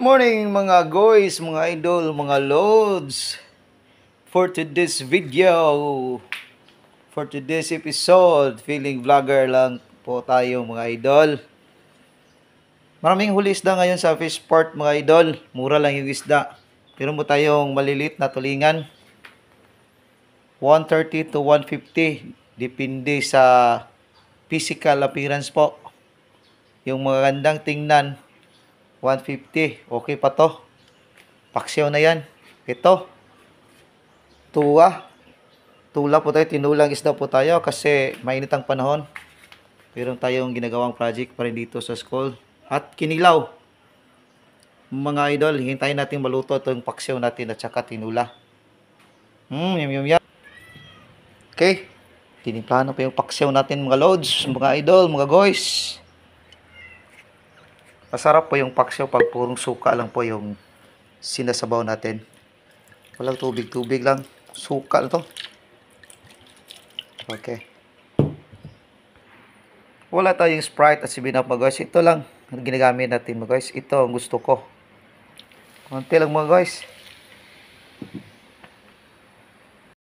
Morning mga guys, mga idol, mga loads. For today's video, for today's episode, feeling vlogger lang po tayo mga idol. Maraming huli isda ngayon sa fish port mga idol. Mura lang yung isda. Pero mo tayong malilit na tulingan. 130 to 150. Depende sa physical appearance po. Yung magandang tingnan, 150. Okay pa to. Paksyaw na yan. Ito. Tula po tayo. Tinulang isda po tayo kasi mainit ang panahon. Meron tayong ginagawang project pa rin dito sa school. At kinilaw. Mga idol, hintayin natin maluto itong paksyaw natin at saka tinula. Yum. Okay. Tinimplahan pa yung paksyaw natin mga loads, mga idol, mga guys. Masarap po yung paksyaw pag purong suka lang po yung sinasabaw natin. Walang tubig lang. Suka na to. Okay. Wala tayong Sprite at 7-Up mga guys. Ito lang ang ginagamit natin mga guys. Ito ang gusto ko. Konti lang mga guys.